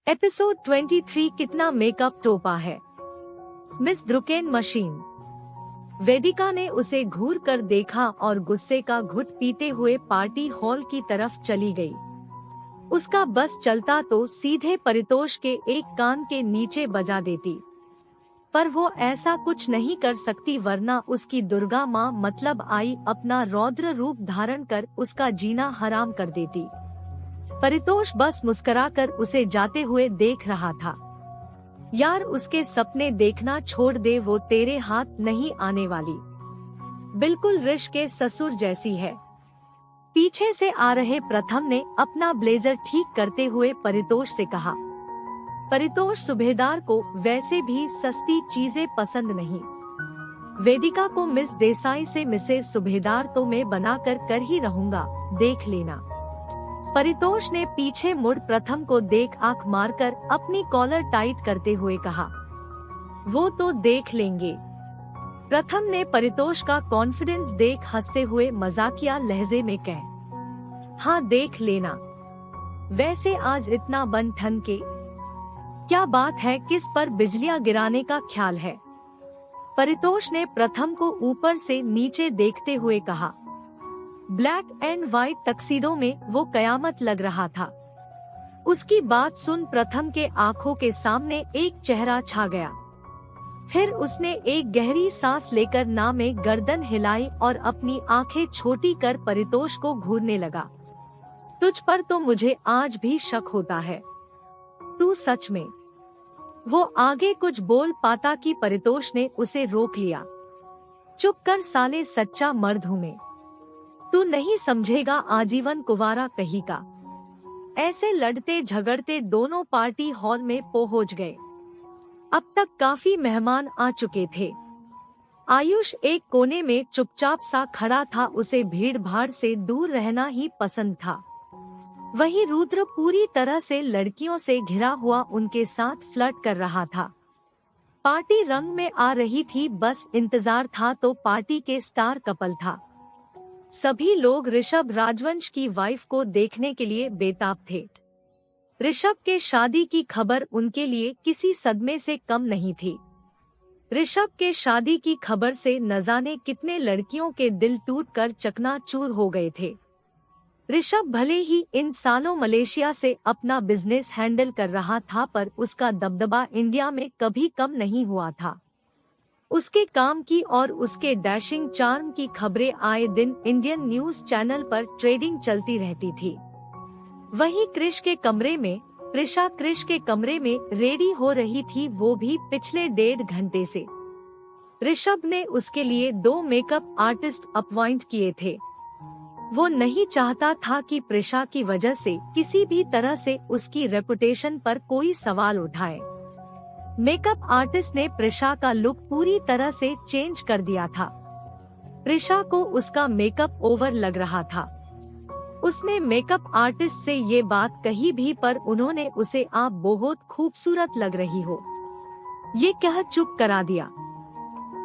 Episode 23 कितना makeup टोपा है। Miss ड्रुकेन machine. वेदिका ने उसे घूर कर देखा और गुस्से का घुट पीते हुए पार्टी हॉल की तरफ चली गई। उसका बस चलता तो सीधे परितोष के एक कान के नीचे बजा देती, पर वो ऐसा कुछ नहीं कर सकती वरना उसकी दुर्गा माँ मतलब आई अपना रौद्र रूप धारण कर उसका जीना हराम कर देती। परितोष बस मुस्कुराकर उसे जाते हुए देख रहा था। यार उसके सपने देखना छोड़ दे, वो तेरे हाथ नहीं आने वाली। बिल्कुल ऋष के ससुर जैसी है। पीछे से आ रहे प्रथम ने अपना ब्लेजर ठीक करते हुए परितोष से कहा। परितोष सूबेदार को वैसे भी सस्ती चीजें पसंद नहीं। वेदिका को मिस देसाई से मिसेस सूबेदार तो मैं बनाकर कर ही रहूंगा, देख लेना। परितोष ने पीछे मुड़ प्रथम को देख आंख मारकर अपनी कॉलर टाइट करते हुए कहा, वो तो देख लेंगे। प्रथम ने परितोष का कॉन्फिडेंस देख हंसते हुए मजाकिया लहजे में कह, हाँ देख लेना। वैसे आज इतना बन ठन के क्या बात है, किस पर बिजलियां गिराने का ख्याल है? परितोष ने प्रथम को ऊपर से नीचे देखते हुए कहा। ब्लैक एंड व्हाइट टक्सीडो में वो कयामत लग रहा था। उसकी बात सुन प्रथम के आंखों के सामने एक चेहरा छा गया। फिर उसने एक गहरी सांस लेकर ना में गर्दन हिलाई और अपनी आंखें छोटी कर परितोष को घूरने लगा। तुझ पर तो मुझे आज भी शक होता है, तू सच में। वो आगे कुछ बोल पाता कि परितोष ने उसे रोक लिया। चुप कर साले, सच्चा मर्द हूँ मैं, तू नहीं समझेगा आजीवन कुंवारा कहीं का। ऐसे लड़ते झगड़ते दोनों पार्टी हॉल में पहुंच गए। अब तक काफी मेहमान आ चुके थे। आयुष एक कोने में चुपचाप सा खड़ा था, उसे भीड़ भाड़ से दूर रहना ही पसंद था। वही रुद्र पूरी तरह से लड़कियों से घिरा हुआ उनके साथ फ्लर्ट कर रहा था। पार्टी रंग में आ रही थी, बस इंतजार था तो पार्टी के स्टार कपल था। सभी लोग ऋषभ राजवंश की वाइफ को देखने के लिए बेताब थे। ऋषभ के शादी की खबर उनके लिए किसी सदमे से कम नहीं थी। ऋषभ के शादी की खबर से न जाने कितने लड़कियों के दिल टूटकर चकनाचूर हो गए थे। ऋषभ भले ही इन सालों मलेशिया से अपना बिजनेस हैंडल कर रहा था, पर उसका दबदबा इंडिया में कभी कम नहीं हुआ था। उसके काम की और उसके डैशिंग चार्म की खबरें आए दिन इंडियन न्यूज चैनल पर ट्रेडिंग चलती रहती थी। वहीं क्रिश के कमरे में प्रिशा क्रिश के कमरे में रेडी हो रही थी, वो भी पिछले 1.5 घंटे से। ऋषभ ने उसके लिए 2 मेकअप आर्टिस्ट अपॉइंट किए थे। वो नहीं चाहता था कि प्रिशा की वजह से किसी भी तरह से उसकी रेपुटेशन पर कोई सवाल उठाए। मेकअप आर्टिस्ट ने प्रिशा का लुक पूरी तरह से चेंज कर दिया था। प्रिशा को उसका मेकअप ओवर लग रहा था। उसने मेकअप आर्टिस्ट से ये बात कही भी, पर उन्होंने उसे आप बहुत खूबसूरत लग रही हो ये कह चुप करा दिया।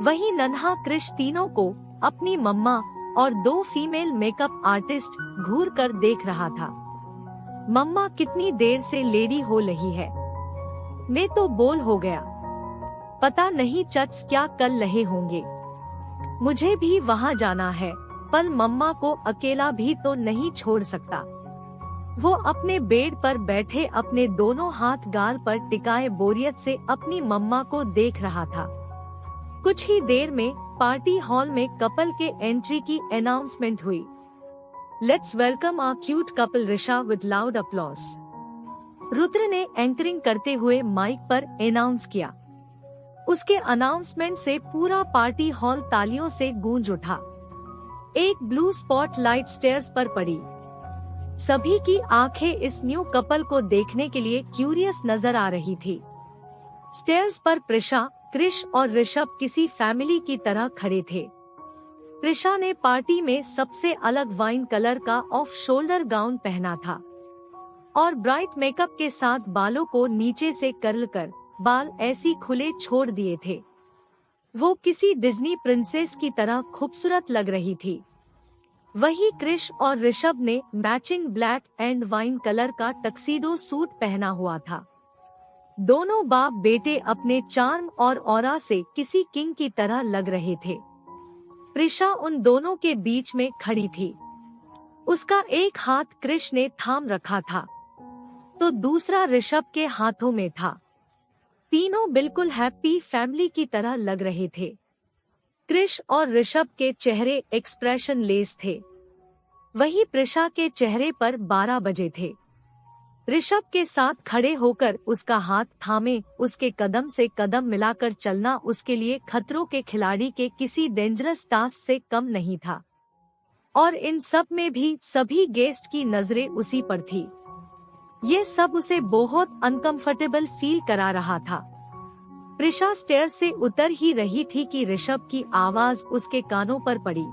वहीं नन्हा क्रिश तीनों को अपनी मम्मा और 2 फीमेल मेकअप आर्टिस्ट घूर कर देख रहा था। मम्मा कितनी देर से लेडी हो रही है, मैं तो बोल हो गया। पता नहीं चट्स क्या कर रहे होंगे, मुझे भी वहाँ जाना है, पर मम्मा को अकेला भी तो नहीं छोड़ सकता। वो अपने बेड पर बैठे अपने दोनों हाथ गाल पर टिकाए बोरियत से अपनी मम्मा को देख रहा था। कुछ ही देर में पार्टी हॉल में कपल के एंट्री की अनाउंसमेंट हुई। Let's welcome our cute couple Risha with loud applause. Rudra ने एंकरिंग करते हुए माइक पर अनाउंस किया। उसके अनाउंसमेंट से पूरा पार्टी हॉल तालियों से गूंज उठा। एक ब्लू स्पॉट लाइट स्टेयर्स पर पड़ी। सभी की आंखें इस न्यू कपल को देखने के लिए क्यूरियस नजर आ रही थी। स्टेयर्स पर प्रिशा, क्रिश और ऋषभ किसी फैमिली की तरह खड़े थे। प्रिशा ने पार्टी में सबसे अलग वाइन कलर का ऑफ शोल्डर गाउन पहना था और ब्राइट मेकअप के साथ बालों को नीचे से कर्ल कर बाल ऐसी खुले छोड़ दिए थे। वो किसी डिज्नी प्रिंसेस की तरह खूबसूरत लग रही थी। वहीं क्रिश और ऋषभ ने matching black and wine colour का टक्सीडो सूट पहना हुआ था। दोनों बाप बेटे अपने चार्म और ऑरा से किसी किंग की तरह लग रहे थे। प्रिशा उन दोनों के बीच में खड़ी थी। उसका एक हाथ कृष ने थाम रखा था तो दूसरा ऋषभ के हाथों में था। तीनों बिल्कुल हैप्पी फैमिली की तरह लग रहे थे। कृष और ऋषभ के चेहरे एक्सप्रेशन लेस थे। वही प्रिशा के चेहरे पर 12 बजे थे। ऋषभ के साथ खड़े होकर उसका हाथ थामे उसके कदम से कदम मिलाकर चलना उसके लिए खतरों के खिलाड़ी के किसी डेंजरस टास्क से कम नहीं था। और इन सब में भी सभी गेस्ट की नजरें उसी पर थी। ये सब उसे बहुत अनकंफर्टेबल फील करा रहा था। प्रिशा स्टेयर से उतर ही रही थी कि ऋषभ की आवाज उसके कानों पर पड़ी।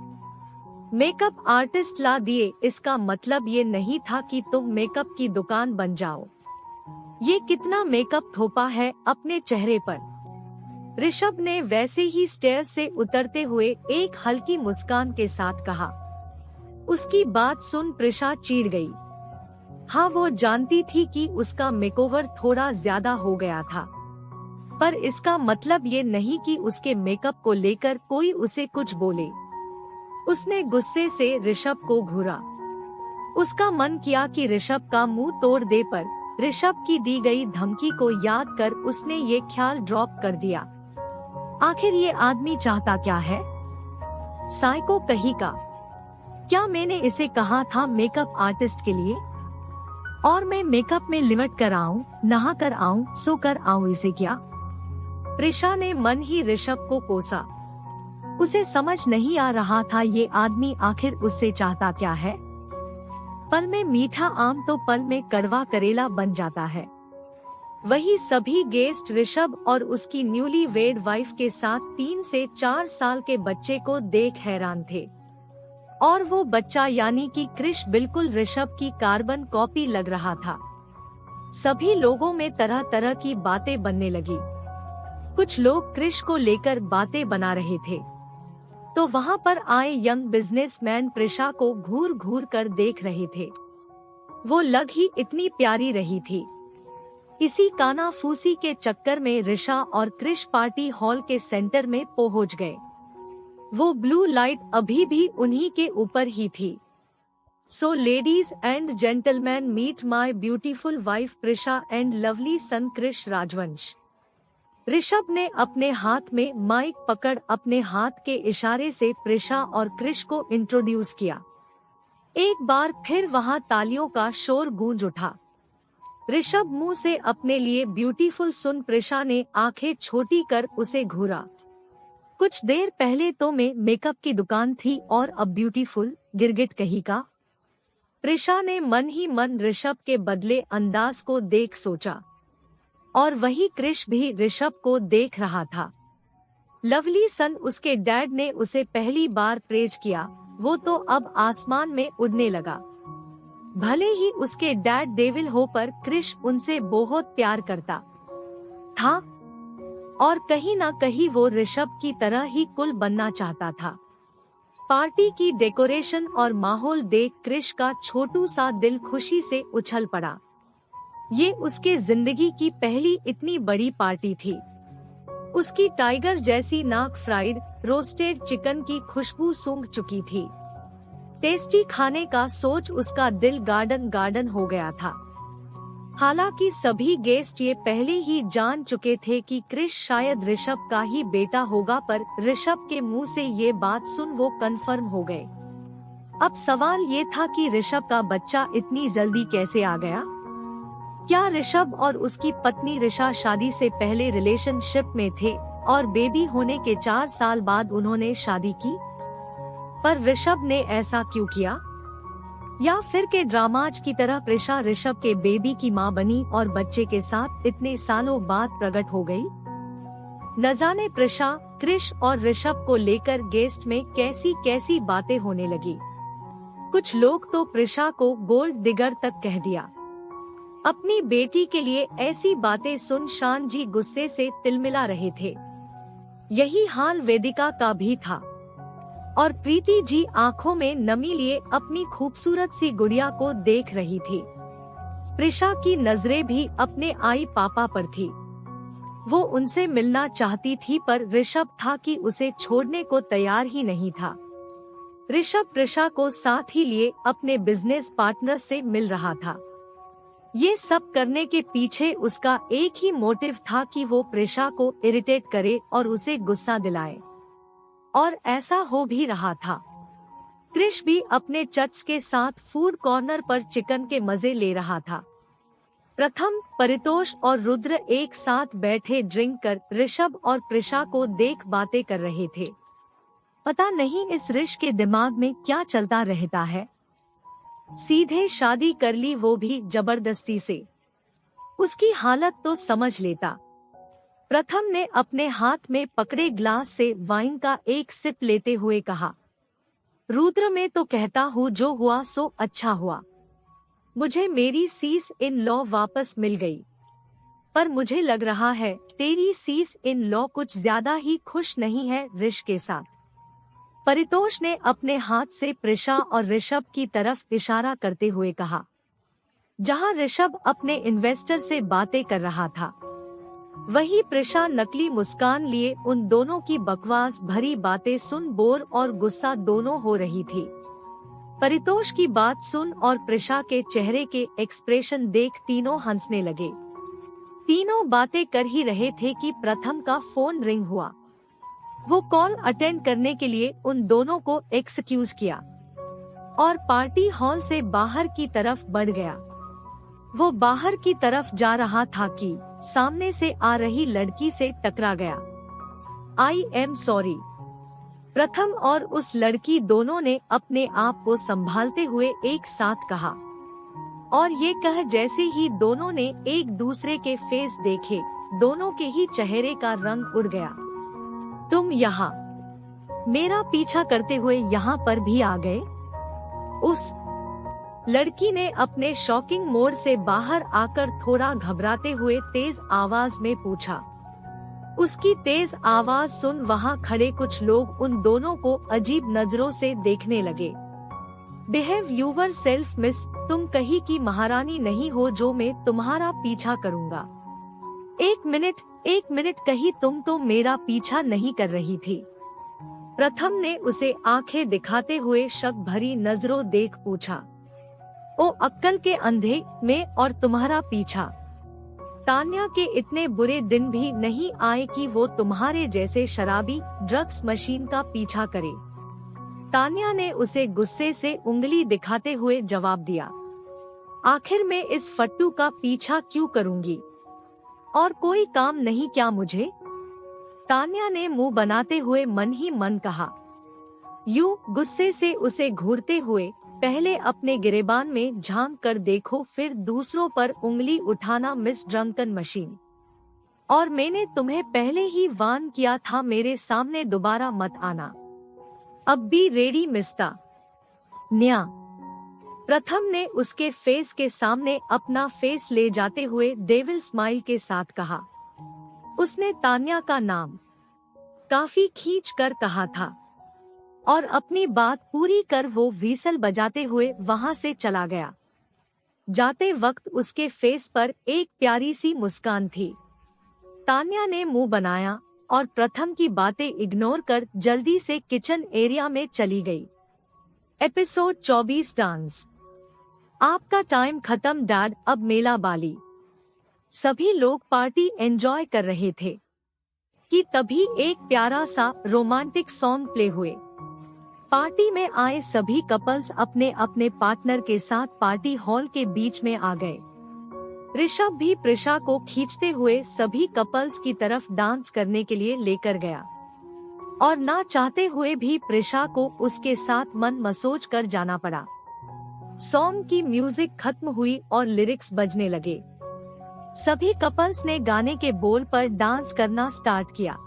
मेकअप आर्टिस्ट ला दिए, इसका मतलब ये नहीं था कि तुम मेकअप की दुकान बन जाओ। ये कितना मेकअप थोपा है अपने चेहरे पर। ऋषभ ने वैसे ही स्टेयर से उतरते हुए एक हल्की मुस्कान के साथ कहा। उसकी बात सुन प्रिशा चिढ़ गई। हाँ, वो जानती थी कि उसका मेकओवर थोड़ा ज्यादा हो गया था, पर इसका मतलब ये नहीं कि उसके मेकअप को लेकर कोई उसे कुछ बोले। उसने गुस्से से ऋषभ को घूरा। उसका मन किया कि ऋषभ का मुंह तोड़ दे, पर ऋषभ की दी गई धमकी को याद कर उसने ये ख्याल ड्रॉप कर दिया। आखिर ये आदमी चाहता क्या है? साइको कहीं का। क्या मैंने इसे कहा था मेकअप आर्टिस्ट के लिए? और मैं मेकअप में लिमिट कर आऊं, नहा कर आऊं, सो कर आऊं, इसे क्या? प्रिशा ने मन ही ऋषभ को कोसा। उसे समझ नहीं आ रहा था ये आदमी आखिर उससे चाहता क्या है। पल में मीठा आम तो पल में कड़वा करेला बन जाता है। वही सभी गेस्ट ऋषभ और उसकी न्यूली वेड वाइफ के साथ 3 से 4 साल के बच्चे को देख हैरान थे। और वो बच्चा यानी कि कृष बिल्कुल ऋषभ की कार्बन कॉपी लग रहा था। सभी लोगों में तरह तरह की बातें बनने लगी। कुछ लोग कृष को लेकर बातें बना रहे थे तो वहाँ पर आए यंग बिजनेसमैन प्रिशा को घूर घूर कर देख रहे थे। वो लग ही इतनी प्यारी रही थी। इसी कानाफूसी के चक्कर में ऋषा और कृष पार्टी हॉल के सेंटर में पहुंच गए। वो ब्लू लाइट अभी भी उन्हीं के ऊपर ही थी। So ladies and gentleman, meet my beautiful wife Prisha and lovely son Krish Rajvansh. Rishabh ने अपने हाथ में माइक पकड़ अपने हाथ के इशारे से प्रिशा और कृष को इंट्रोड्यूस किया। एक बार फिर वहां तालियों का शोर गूंज उठा। ऋषभ मुंह से अपने लिए ब्यूटीफुल सुन प्रिशा ने आंखें छोटी कर उसे घूरा। कुछ देर पहले तो मैं मेकअप की दुकान थी और अब ब्यूटीफुल, गिरगिट कहीं का। प्रिशा ने मन ही मन ऋषभ के बदले अंदाज को देख सोचा। और वही कृष भी ऋषभ को देख रहा था। लवली सन, उसके डैड ने उसे पहली बार प्रेज किया। वो तो अब आसमान में उड़ने लगा। भले ही उसके डैड डेविल हो, पर कृष उनसे बहुत प्यार करता था और कहीं ना कहीं वो ऋषभ की तरह ही कुल बनना चाहता था। पार्टी की डेकोरेशन और माहौल देख कृष का छोटू सा दिल खुशी से उछल पड़ा। ये उसके जिंदगी की पहली इतनी बड़ी पार्टी थी। उसकी टाइगर जैसी नाक फ्राइड रोस्टेड चिकन की खुशबू सूंघ चुकी थी। टेस्टी खाने का सोच उसका दिल गार्डन गार्डन हो गया था। हालांकि सभी गेस्ट ये पहले ही जान चुके थे कि कृष शायद ऋषभ का ही बेटा होगा, पर ऋषभ के मुंह से ये बात सुन वो कंफर्म हो गए। अब सवाल ये था कि ऋषभ का बच्चा इतनी जल्दी कैसे आ गया। क्या ऋषभ और उसकी पत्नी ऋषा शादी से पहले रिलेशनशिप में थे और बेबी होने के 4 साल बाद उन्होंने शादी की? पर ऋषभ ने ऐसा क्यों किया? या फिर के ड्रामाज की तरह प्रिशा ऋषभ के बेबी की मां बनी और बच्चे के साथ इतने सालों बाद प्रकट हो गई? न जाने प्रिशा, कृष और ऋषभ को लेकर गेस्ट में कैसी कैसी बातें होने लगी। कुछ लोग तो प्रिशा को गोल्ड दिगर तक कह दिया। अपनी बेटी के लिए ऐसी बातें सुन शान जी गुस्से से तिलमिला रहे थे। यही हाल वेदिका का भी था और प्रीति जी आंखों में नमी लिए अपनी खूबसूरत सी गुड़िया को देख रही थी। प्रिशा की नजरें भी अपने आई पापा पर थी। वो उनसे मिलना चाहती थी पर ऋषभ था कि उसे छोड़ने को तैयार ही नहीं था। ऋषभ प्रिशा को साथ ही लिए अपने बिजनेस पार्टनर से मिल रहा था। ये सब करने के पीछे उसका एक ही मोटिव था कि वो प्रिशा को इरिटेट करे और उसे गुस्सा दिलाए। और ऐसा हो भी रहा था। क्रिश भी अपने चट्स के साथ फूड कॉर्नर पर चिकन के मजे ले रहा था। प्रथम, परितोष और रुद्र एक साथ बैठे ड्रिंक कर ऋषभ और प्रिशा को देख बातें कर रहे थे। पता नहीं इस ऋष के दिमाग में क्या चलता रहता है। सीधे शादी कर ली, वो भी जबरदस्ती से। उसकी हालत तो समझ लेता। प्रथम ने अपने हाथ में पकड़े ग्लास से वाइन का एक सिप लेते हुए कहा, रुद्र मैं तो कहता हूँ जो हुआ सो अच्छा हुआ। मुझे मेरी सीस इन लॉ वापस मिल गई। पर मुझे लग रहा है तेरी सीस इन लॉ कुछ ज्यादा ही खुश नहीं है ऋष के साथ। परितोष ने अपने हाथ से प्रिशा और ऋषभ की तरफ इशारा करते हुए कहा, जहां ऋषभ अपने इन्वेस्टर से बातें कर रहा था, वहीं प्रिशा नकली मुस्कान लिए उन दोनों की बकवास भरी बातें सुन बोर और गुस्सा दोनों हो रही थी। परितोष की बात सुन और प्रिशा के चेहरे के एक्सप्रेशन देख तीनों हंसने लगे। तीनों बातें कर ही रहे थे कि प्रथम का फोन रिंग हुआ। वो कॉल अटेंड करने के लिए उन दोनों को एक्सक्यूज किया और पार्टी हॉल से बाहर की तरफ बढ़ गया। वो बाहर की तरफ जा रहा था कि सामने से आ रही लड़की से टकरा गया। I am sorry. प्रथम और उस लड़की दोनों ने अपने आप को संभालते हुए एक साथ कहा और ये कह जैसे ही दोनों ने एक दूसरे के फेस देखे, दोनों के ही चेहरे का रंग उड़ गया। तुम यहाँ मेरा पीछा करते हुए यहाँ पर भी आ गए? उस लड़की ने अपने शॉकिंग मोड से बाहर आकर थोड़ा घबराते हुए तेज आवाज में पूछा। उसकी तेज आवाज सुन वहाँ खड़े कुछ लोग उन दोनों को अजीब नजरों से देखने लगे। बिहेव यूवर सेल्फ मिस, तुम कहीं की महारानी नहीं हो जो मैं तुम्हारा पीछा करूँगा। एक मिनट कहीं तुम तो मेरा पीछा नहीं कर रही थी? प्रथम ने उसे आंखें दिखाते हुए शक भरी नजरों देख पूछा। ओ अक्कल के अंधे, मैं और तुम्हारा पीछा? तान्या के इतने बुरे दिन भी नहीं आए कि वो तुम्हारे जैसे शराबी ड्रग्स मशीन का पीछा करे। तान्या ने उसे गुस्से से उंगली दिखाते हुए जवाब दिया। आखिर मैं इस फट्टू का पीछा क्यों करूंगी? और कोई काम नहीं क्या मुझे? तान्या ने मुंह बनाते हुए मन ही मन कहा। यूं गुस्से से उसे घूरते हुए, पहले अपने गिरेबान में झांक कर देखो फिर दूसरों पर उंगली उठाना मिस ड्रंकन मशीन। और मैंने तुम्हें पहले ही वार्न किया था मेरे सामने दोबारा मत आना। अब भी रेडी मिस्ता न्या। प्रथम ने उसके फेस के सामने अपना फेस ले जाते हुए डेविल स्माइल के साथ कहा। उसने तान्या का नाम काफी खींच कर कहा था और अपनी बात पूरी कर वो व्हीसल बजाते हुए वहां से चला गया। जाते वक्त उसके फेस पर एक प्यारी सी मुस्कान थी। तान्या ने मुंह बनाया और प्रथम की बातें इग्नोर कर जल्दी से किचन एरिया में चली गई। Episode 24 dance. आपका टाइम खत्म डैड, अब मेला बाली। सभी लोग पार्टी एंजॉय कर रहे थे कि तभी एक प्यारा सा रोमांटिक सॉन्ग प्ले हुए। पार्टी में आए सभी कपल्स अपने अपने पार्टनर के साथ पार्टी हॉल के बीच में आ गए। ऋषभ भी प्रिशा को खींचते हुए सभी कपल्स की तरफ डांस करने के लिए लेकर गया और ना चाहते हुए भी प्रिशा को उसके साथ मन मसोच कर जाना पड़ा। सॉन्ग की म्यूजिक खत्म हुई और लिरिक्स बजने लगे। सभी कपल्स ने गाने के बोल पर डांस करना स्टार्ट किया।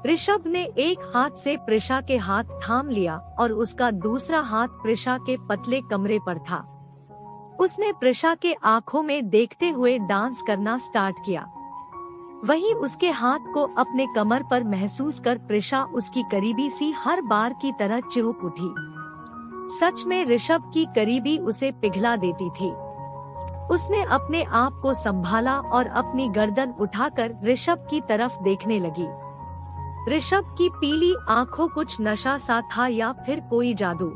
ऋषभ ने एक हाथ से प्रिशा के हाथ थाम लिया और उसका दूसरा हाथ प्रिशा के पतले कमरे पर था। उसने प्रिशा के आंखों में देखते हुए डांस करना स्टार्ट किया। वहीं उसके हाथ को अपने कमर पर महसूस कर प्रिशा उसकी करीबी सी हर बार की तरह चिढ़ उठी। सच में ऋषभ की करीबी उसे पिघला देती थी। उसने अपने आप को संभाला और अपनी गर्दन उठाकर ऋषभ की तरफ देखने लगी। ऋषभ की पीली आंखों कुछ नशा सा था या फिर कोई जादू।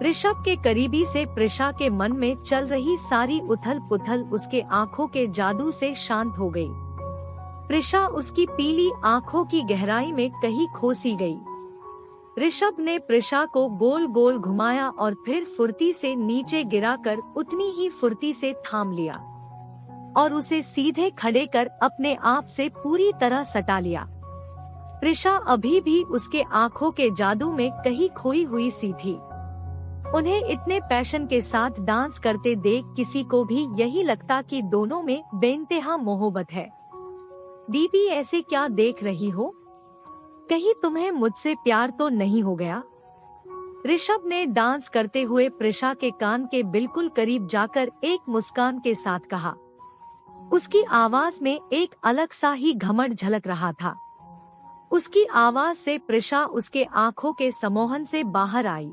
ऋषभ के करीबी से प्रिशा के मन में चल रही सारी उथल पुथल उसके आंखों के जादू से शांत हो गई। प्रिशा उसकी पीली आंखों की गहराई में कहीं खो सी गई। ऋषभ ने प्रिशा को गोल गोल घुमाया और फिर फुर्ती से नीचे गिराकर उतनी ही फुर्ती से थाम लिया और उसे सीधे खड़े कर अपने आप से पूरी तरह सटा लिया। प्रिशा अभी भी उसके आंखों के जादू में कहीं खोई हुई सी थी। उन्हें इतने पैशन के साथ डांस करते देख किसी को भी यही लगता कि दोनों में बेइंतहा मोहब्बत है। बीबी ऐसे क्या देख रही हो? कहीं तुम्हें मुझसे प्यार तो नहीं हो गया? ऋषभ ने डांस करते हुए प्रिशा के कान के बिल्कुल करीब जाकर एक मुस्कान के साथ कहा। उसकी आवाज में एक अलग सा ही घमंड झलक रहा था। उसकी आवाज से प्रिशा उसके आंखों के सम्मोहन से बाहर आई।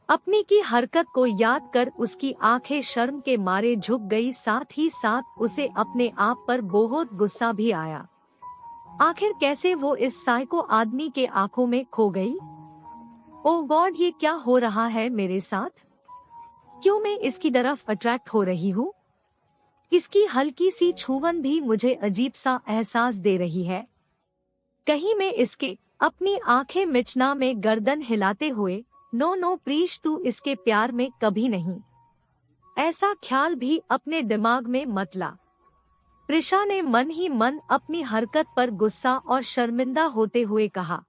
अपनी की हरकत को याद कर उसकी आंखें शर्म के मारे झुक गई, साथ ही साथ उसे अपने आप पर बहुत गुस्सा भी आया। आखिर कैसे वो इस साइको आदमी के आंखों में खो गई? ओह गॉड, ये क्या हो रहा है मेरे साथ? क्यों मैं इसकी तरफ अट्रैक्ट हो रही हूँ? इसकी हल्की सी छुवन भी मुझे अजीब सा एहसास दे रही है। कहीं मैं इसके अपनी आंखें मिचना में गर्दन हिलाते हुए, नो नो प्रीश, तू इसके प्यार में कभी नहीं, ऐसा ख्याल भी अपने दिमाग में मत ला। प्रिशा ने मन ही मन अपनी हरकत पर गुस्सा और शर्मिंदा होते हुए कहा।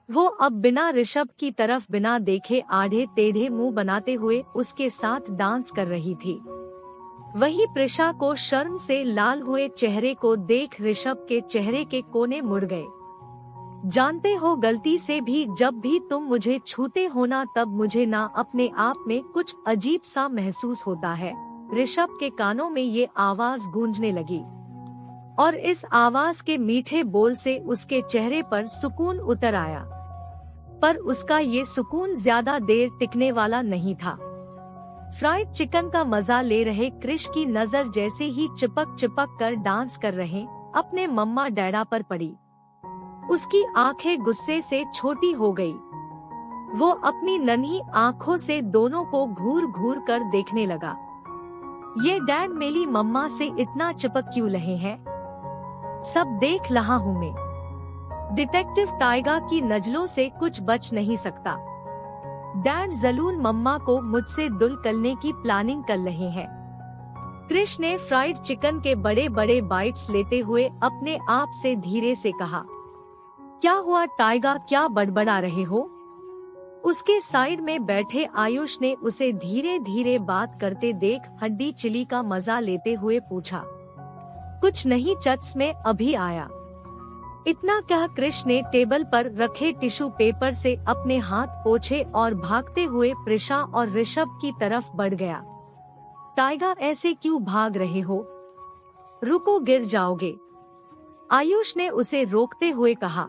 वो अब बिना ऋषभ की तरफ बिना देखे आधे टेढ़े मुंह बनाते हुए उसके साथ डांस कर रही थी। वही प्रिशा को शर्म से लाल हुए चेहरे को देख ऋषभ के चेहरे के कोने मुड़ गए। जानते हो, गलती से भी जब भी तुम मुझे छूते हो ना, तब मुझे ना अपने आप में कुछ अजीब सा महसूस होता है। ऋषभ के कानों में ये आवाज गूंजने लगी और इस आवाज के मीठे बोल से उसके चेहरे पर सुकून उतर आया, पर उसका ये सुकून ज्यादा देर टिकने वाला नहीं था। फ्राइड चिकन का मजा ले रहे क्रिश की नजर जैसे ही चिपक चिपक कर डांस कर रहे अपने मम्मा डैडा पर पड़ी। उसकी आंखें गुस्से से छोटी हो गई। वो अपनी नन्ही आंखों से दोनों को घूर घूर कर देखने लगा। ये डैड मेरी मम्मा से इतना चिपक क्यों रहे हैं? सब देख रहा हूँ मैं। डिटेक्टिव टाइगा की नजरों से कुछ बच नहीं सकता। डैड जलून मम्मा को मुझसे दुल करने की प्लानिंग कर रहे हैं। क्रिश ने फ्राइड चिकन के बड़े बड़े बाइट्स लेते हुए अपने आप से धीरे से कहा। क्या हुआ टाइगा, क्या बड़बड़ा रहे हो? उसके साइड में बैठे आयुष ने उसे धीरे धीरे बात करते देख हड्डी चिली का मजा लेते हुए पूछा। कुछ नहीं, चट्स में अभी आया। इतना कह क्रिश ने टेबल पर रखे टिश्यू पेपर से अपने हाथ पोंछे और भागते हुए प्रिशा और ऋषभ की तरफ बढ़ गया। टाइगा, ऐसे क्यों भाग रहे हो? रुको, गिर जाओगे। आयुष ने उसे रोकते हुए कहा,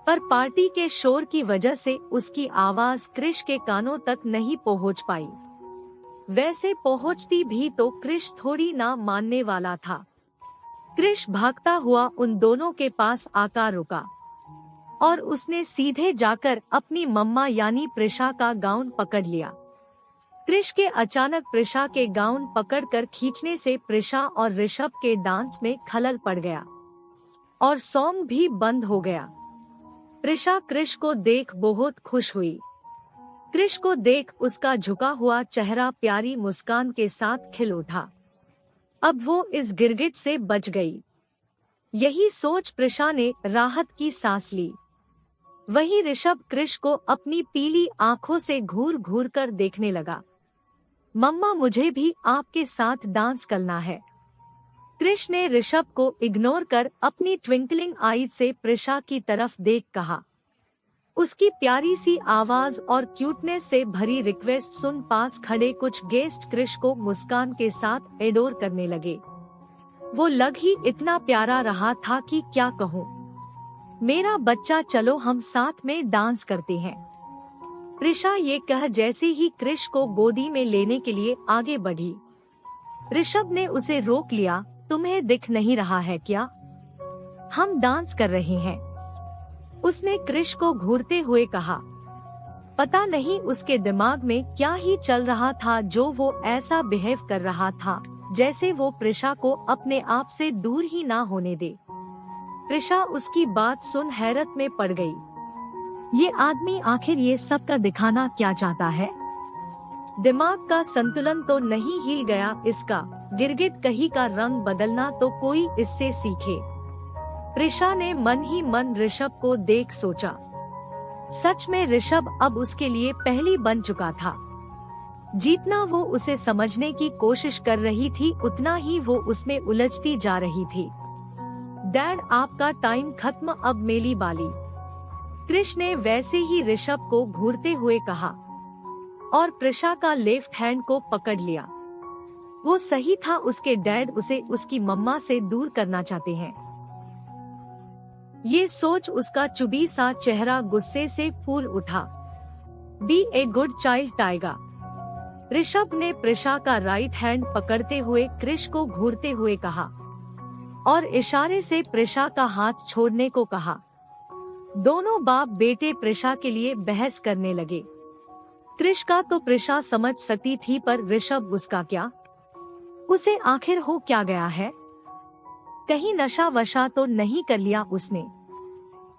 पर पार्टी के शोर की वजह से उसकी आवाज क्रिश के कानों तक नहीं पहुंच पाई। वैसे पहुंचती भी तो क्रिश थोड़ी ना मानने वाला था। क्रिश भागता हुआ उन दोनों के पास आकर रुका और उसने सीधे जाकर अपनी मम्मा यानी प्रिशा का गाउन पकड़ लिया। क्रिश के अचानक प्रिशा के गाउन पकड़कर खींचने से प्रिशा और ऋषभ के डांस में खलल पड़ गया और सॉन्ग भी बंद हो गया। प्रिशा क्रिश को देख बहुत खुश हुई। क्रिश को देख उसका झुका हुआ चेहरा प्यारी मुस्कान के साथ खिल उठा। अब वो इस गिरगिट से बच गई। यही सोच प्रिशा ने राहत की सांस ली। वही ऋषभ क्रिश को अपनी पीली आंखों से घूर घूर कर देखने लगा। मम्मा, मुझे भी आपके साथ डांस करना है। क्रिश ने ऋषभ को इग्नोर कर अपनी ट्विंकलिंग आईज से प्रिशा की तरफ देख कहा। उसकी प्यारी सी आवाज और क्यूटनेस से भरी रिक्वेस्ट सुन पास खड़े कुछ गेस्ट क्रिश को मुस्कान के साथ एडोर करने लगे। वो लग ही इतना प्यारा रहा था कि क्या कहूँ। मेरा बच्चा, चलो हम साथ में डांस करते हैं। प्रिशा ये कह जैसे ही क्रिश को गोदी में लेने के लिए आगे बढ़ी, ऋषभ ने उसे रोक लिया। तुम्हें दिख नहीं रहा है क्या? हम डांस कर रहे हैं, उसने कृष को घूरते हुए कहा। पता नहीं उसके दिमाग में क्या ही चल रहा था जो वो ऐसा बिहेव कर रहा था जैसे वो प्रिशा को अपने आप से दूर ही ना होने दे। प्रिशा उसकी बात सुन हैरत में पड़ गई। ये आदमी आखिर ये सब का दिखाना क्या चाहता है? दिमाग का संतुलन तो नहीं हिल गया इसका? गिरगिट कहीं का रंग बदलना तो कोई इससे सीखे। प्रिशा ने मन ही मन ऋषभ को देख सोचा। सच में ऋषभ अब उसके लिए पहली बन चुका था। जितना वो उसे समझने की कोशिश कर रही थी उतना ही वो उसमें उलझती जा रही थी। डैड आपका टाइम खत्म, अब मेरी बारी, कृष ने वैसे ही ऋषभ को घूरते हुए कहा और प्रिशा का लेफ्ट हैंड को पकड़ लिया। वो सही था, उसके डैड उसे उसकी मम्मा से दूर करना चाहते हैं। ये सोच उसका चुभी सा चेहरा गुस्से से फूल उठा। Be a good child tiger, Rishabh ने प्रिशा का राइट हैंड पकड़ते हुए कृष को घूरते हुए कहा और इशारे से प्रिशा का हाथ छोड़ने को कहा। दोनों बाप बेटे प्रिशा के लिए बहस करने लगे। कृष का तो प्रिशा समझ सकती थी, पर ऋषभ उसका क्या? उसे आखिर हो क्या गया है? कहीं नशा वशा तो नहीं कर लिया उसने?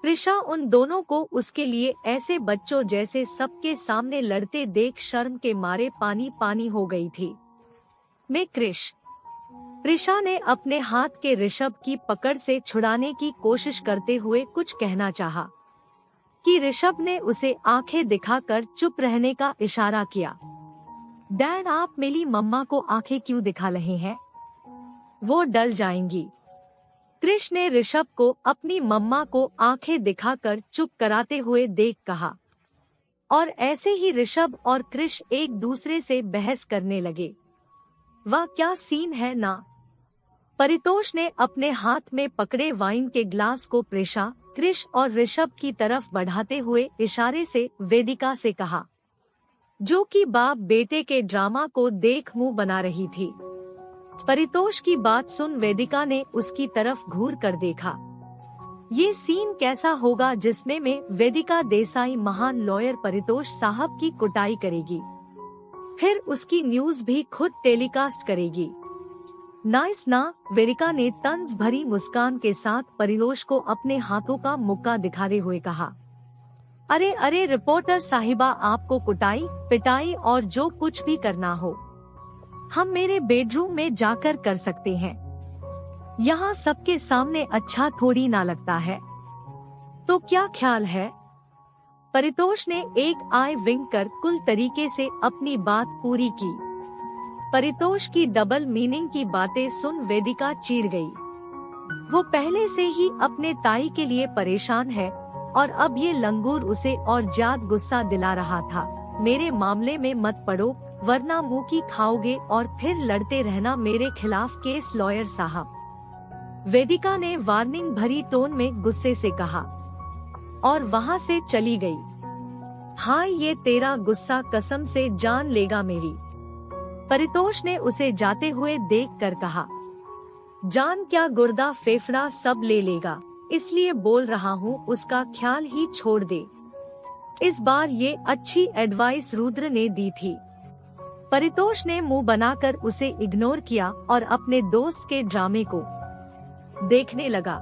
प्रिशा उन दोनों को उसके लिए ऐसे बच्चों जैसे सबके सामने लड़ते देख शर्म के मारे पानी पानी हो गई थी। मैं कृष, प्रिशा ने अपने हाथ के ऋषभ की पकड़ से छुड़ाने की कोशिश करते हुए कुछ कहना चाहा कि ऋषभ ने उसे आंखें दिखाकर चुप रहने का इशारा किया। डैड आप मेरी मम्मा को आंखें क्यों दिखा रहे हैं? वो डल जाएंगी। कृष ने ऋषभ को अपनी मम्मा को आंखें दिखाकर चुप कराते हुए देख कहा और ऐसे ही ऋषभ और कृष एक दूसरे से बहस करने लगे। वाह क्या सीन है ना? परितोष ने अपने हाथ में पकड़े वाइन के ग्लास को प्रिशा, कृष और ऋषभ की तरफ बढ़ाते हुए इशारे से वेदिका से कहा, जो कि बाप बेटे के ड्रामा को देख मुंह बना रही थी। परितोष की बात सुन वेदिका ने उसकी तरफ घूर कर देखा। ये सीन कैसा होगा जिसमें में वेदिका देसाई महान लॉयर परितोष साहब की कुटाई करेगी, फिर उसकी न्यूज भी खुद टेलीकास्ट करेगी। नाइस ना? वेदिका ने तंज भरी मुस्कान के साथ परितोष को अपने हाथों का मुक्का दिखाते हुए कहा। अरे अरे रिपोर्टर साहिबा, आपको कुटाई पिटाई और जो कुछ भी करना हो हम मेरे बेडरूम में जाकर कर सकते हैं। यहाँ सबके सामने अच्छा थोड़ी ना लगता है। तो क्या ख्याल है? परितोष ने एक आई विंक कर कुल तरीके से अपनी बात पूरी की। परितोष की डबल मीनिंग की बातें सुन वेदिका चिढ़ गई। वो पहले से ही अपने ताई के लिए परेशान है और अब ये लंगूर उसे और ज्यादा गुस्सा दिला रहा था। मेरे मामले में मत पड़ो वरना मुंह की खाओगे और फिर लड़ते रहना मेरे खिलाफ केस लॉयर साहब, वेदिका ने वार्निंग भरी टोन में गुस्से से कहा और वहां से चली गई। हाँ ये तेरा गुस्सा कसम से जान लेगा मेरी, परितोष ने उसे जाते हुए देखकर कहा। जान क्या, गुर्दा फेफड़ा सब ले लेगा, इसलिए बोल रहा हूँ उसका ख्याल ही छोड़ दे। इस बार ये अच्छी एडवाइस रुद्र ने दी थी। परितोष ने मुंह बनाकर उसे इग्नोर किया और अपने दोस्त के ड्रामे को देखने लगा।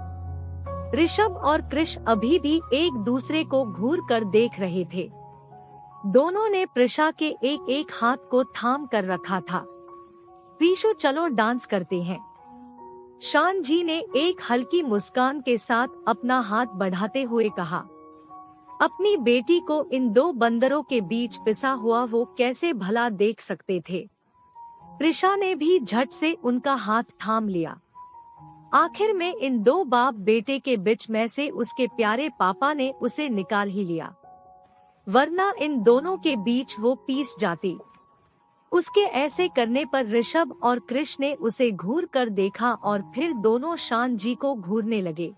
ऋषभ और कृष अभी भी एक दूसरे को घूर कर देख रहे थे। दोनों ने प्रिशा के एक एक हाथ को थाम कर रखा था। प्रीशु चलो डांस करते हैं, शान जी ने एक हल्की मुस्कान के साथ अपना हाथ बढ़ाते हुए कहा। अपनी बेटी को इन दो बंदरों के बीच पिसा हुआ वो कैसे भला देख सकते थे। प्रिशा ने भी झट से उनका हाथ थाम लिया। आखिर में इन दो बाप बेटे के बीच में से उसके प्यारे पापा ने उसे निकाल ही लिया, वरना इन दोनों के बीच वो पीस जाती। उसके ऐसे करने पर ऋषभ और कृष ने उसे घूर कर देखा और फिर दोनों शान जी को घूरने लगे,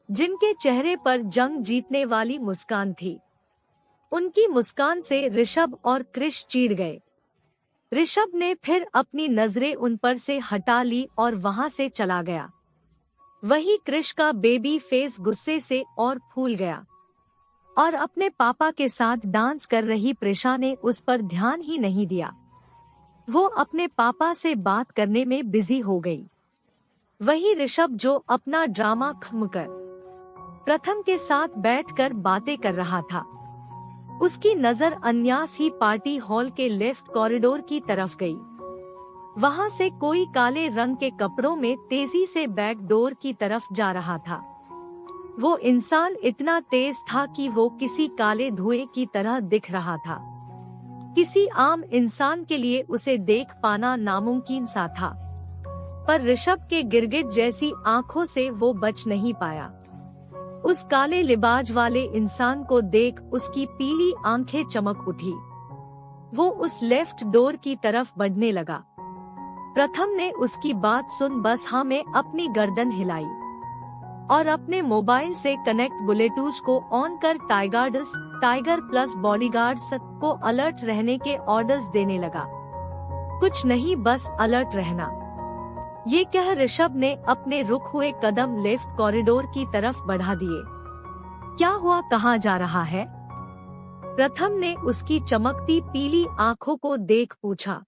जिनके चेहरे पर जंग जीतने वाली मुस्कान थी। उनकी मुस्कान से ऋषभ और कृष चिढ़ गए। ऋषभ ने फिर अपनी नजरें उन पर से हटा ली और वहां से चला गया। वही कृष का बेबी फेस गुस्से से और फूल गया और अपने पापा के साथ डांस कर रही प्रेषा ने उस पर ध्यान ही नहीं दिया। वो अपने पापा से बात करने में बिजी हो गई। वही ऋषभ जो अपना ड्रामा खत्म कर प्रथम के साथ बैठकर बातें कर रहा था, उसकी नजर अन्यास ही पार्टी हॉल के लेफ्ट कॉरिडोर की तरफ गई। वहां से कोई काले रंग के कपड़ों में तेजी से बैक डोर की तरफ जा रहा था। वो इंसान इतना तेज था कि वो किसी काले धुएं की तरह दिख रहा था। किसी आम इंसान के लिए उसे देख पाना नामुमकिन सा था, पर ऋषभ के गिरगिट जैसी आंखों से वो बच नहीं पाया। उस काले लिबाज वाले इंसान को देख उसकी पीली आंखें चमक उठी। वो उस लेफ्ट डोर की तरफ बढ़ने लगा। प्रथम ने उसकी बात सुन बस हाँ में अपनी गर्दन हिलाई और अपने मोबाइल से कनेक्ट ब्लूटूथ को ऑन कर टाइगर प्लस बॉडीगार्ड्स को अलर्ट रहने के ऑर्डर्स देने लगा। कुछ नहीं, बस अलर्ट रहना। ये कह ऋषभ ने अपने रुक हुए कदम लेफ्ट कॉरिडोर की तरफ बढ़ा दिए। क्या हुआ, कहाँ जा रहा है? प्रथम ने उसकी चमकती पीली आंखों को देख पूछा।